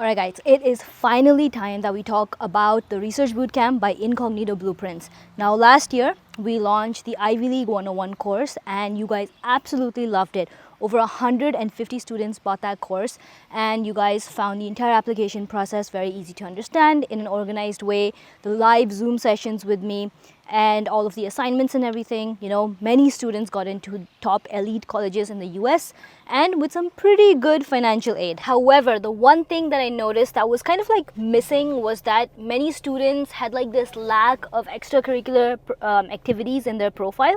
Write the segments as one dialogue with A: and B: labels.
A: Alright guys, it is finally time that we talk about the Research Bootcamp by Incognito Blueprints. Now last year, we launched the Ivy League 101 course and you guys absolutely loved it. Over 150 students bought that course and you guys found the entire application process very easy to understand in an organized way. The live Zoom sessions with me and all of the assignments and everything, many students got into top elite colleges in the US and with some pretty good financial aid. However, the one thing that I noticed that was kind of like missing was that many students had like this lack of extracurricular activities in their profile,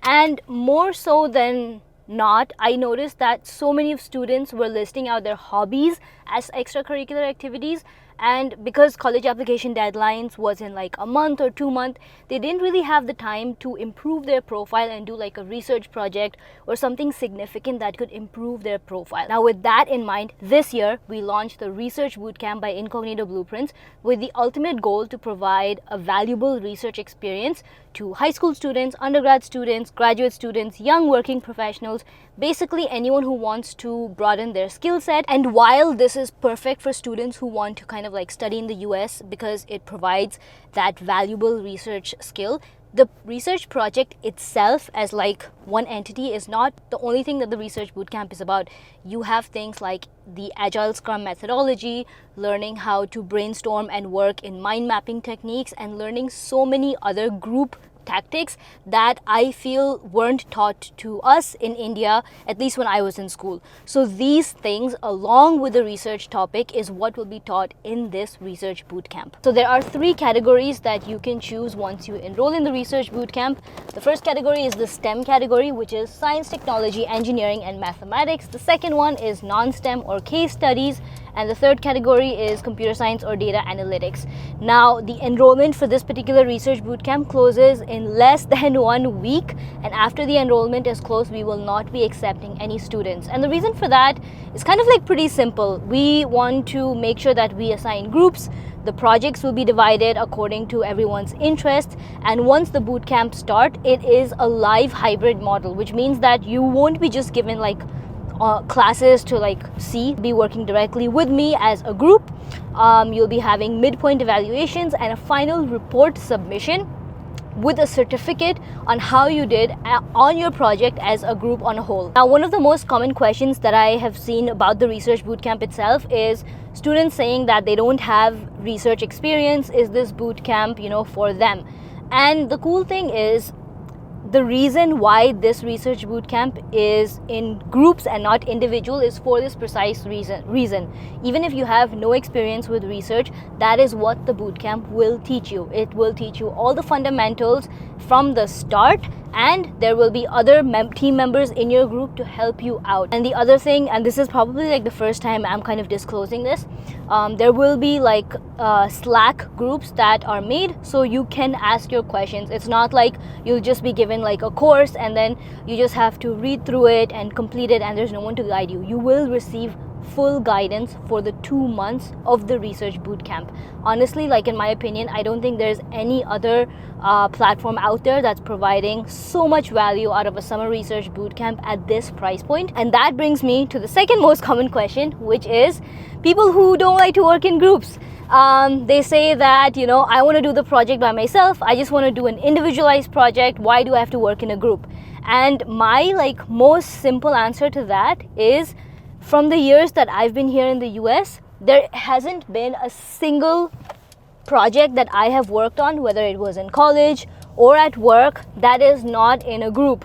A: and more so than not, I noticed that so many of students were listing out their hobbies as extracurricular activities, and because college application deadlines was in like a month or 2 months, they didn't really have the time to improve their profile and do like a research project or something significant that could improve their profile. Now with that in mind, this year we launched the Research Bootcamp by Incognito Blueprints with the ultimate goal to provide a valuable research experience to high school students, undergrad students, graduate students, young working professionals, basically anyone who wants to broaden their skill set. And while this is perfect for students who want to kind of like study in the US because it provides that valuable research skill, the research project itself as like one entity is not the only thing that the Research Bootcamp is about. You have things like the Agile Scrum methodology, learning how to brainstorm and work in mind mapping techniques, and learning so many other group tactics that I feel weren't taught to us in India, at least when I was in school. So these things, along with the research topic, is what will be taught in this Research Bootcamp. So there are 3 categories that you can choose once you enroll in the Research Bootcamp. The first category is the STEM category, which is science, technology, engineering, and mathematics. The second one is non-STEM or case studies. And the third category is computer science or data analytics. Now, the enrollment for this particular Research Bootcamp closes in less than 1 week. And after the enrollment is closed, we will not be accepting any students. And the reason for that is kind of like pretty simple. We want to make sure that we assign groups. The projects will be divided according to everyone's interest. And once the bootcamp starts, it is a live hybrid model, which means that you won't be just given like classes to be working directly with me as a group. You'll be having midpoint evaluations and a final report submission with a certificate on how you did on your project as a group on a whole. Now, one of the most common questions that I have seen about the Research Bootcamp itself is students saying that they don't have research experience. Is this bootcamp, for them? And the cool thing is, the reason why this Research Bootcamp is in groups and not individual is for this precise reason. Even if you have no experience with research, that is what the bootcamp will teach you. It will teach you all the fundamentals from the start, and there will be other team members in your group to help you out. And the other thing, and this is probably like the first time I'm kind of disclosing this, there will be like Slack groups that are made so you can ask your questions. It's not like you'll just be given like a course and then you just have to read through it and complete it and there's no one to guide you. You will receive full guidance for the 2 months of the Research Bootcamp. Honestly, like in my opinion, I don't think there's any other platform out there that's providing so much value out of a summer Research Bootcamp at this price point. And that brings me to the second most common question, which is people who don't like to work in groups. They say that, I want to do the project by myself. I just want to do an individualized project. Why do I have to work in a group? And my most simple answer to that is, from the years that I've been here in the US, there hasn't been a single project that I have worked on, whether it was in college or at work, that is not in a group.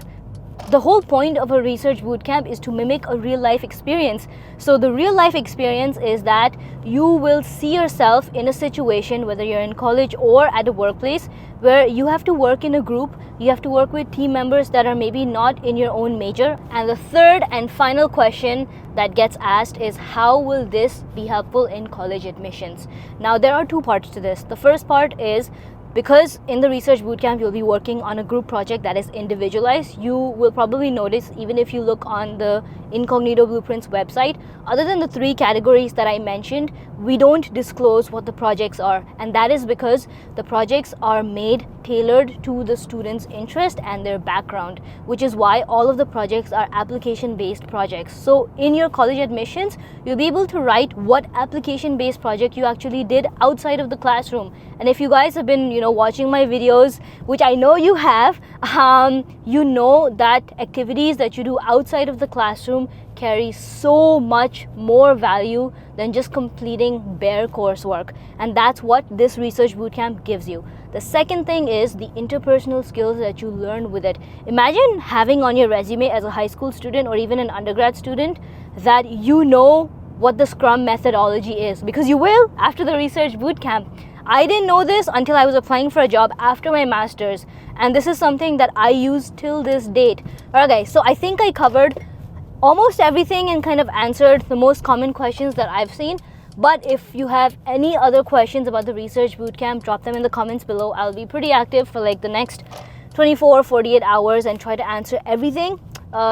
A: The whole point of a Research Bootcamp is to mimic a real life experience. So the real life experience is that you will see yourself in a situation, whether you're in college or at a workplace, where you have to work in a group, you have to work with team members that are maybe not in your own major. And the third and final question that gets asked is, how will this be helpful in college admissions? Now, there are 2 parts to this. The first part is, because in the research bootcamp you'll be working on a group project that is individualized. You will probably notice, even if you look on the Incognito Blueprints website, other than the 3 categories that I mentioned, we don't disclose what the projects are, and that is because the projects are made tailored to the student's interest and their background, which is why all of the projects are application-based projects. So in your college admissions, you'll be able to write what application-based project you actually did outside of the classroom. And if you guys have been, watching my videos, which I know you have, you know that activities that you do outside of the classroom carry so much more value than just completing bare coursework, and that's what this research bootcamp gives you. The second thing is the interpersonal skills that you learn with it. Imagine having on your resume as a high school student or even an undergrad student that you know what the Scrum methodology is, because you will after the research bootcamp. I didn't know this until I was applying for a job after my master's, and this is something that I use till this date. Alright guys, so I think I covered almost everything and kind of answered the most common questions that I've seen. But if you have any other questions about the research bootcamp, drop them in the comments below. I'll be pretty active for like the next 24-48 hours and try to answer everything.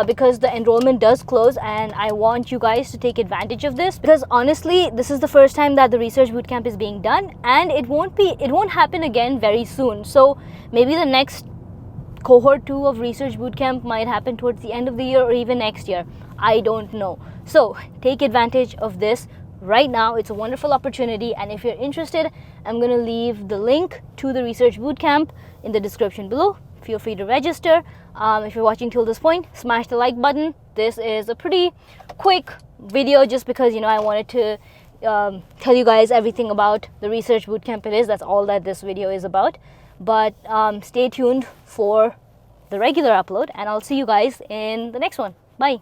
A: Because the enrollment does close and I want you guys to take advantage of this, because honestly this is the first time that the research bootcamp is being done, and it won't happen again very soon. So maybe the next cohort 2 of research bootcamp might happen towards the end of the year or even next year. I don't know. So take advantage of this right now. It's a wonderful opportunity, and if you're interested, I'm going to leave the link to the research bootcamp in the description below. Feel free to register. If you're watching till this point, smash the like button. This is a pretty quick video just because I wanted to tell you guys everything about the research bootcamp. That's all that this video is about. But stay tuned for the regular upload, and I'll see you guys in the next one. Bye.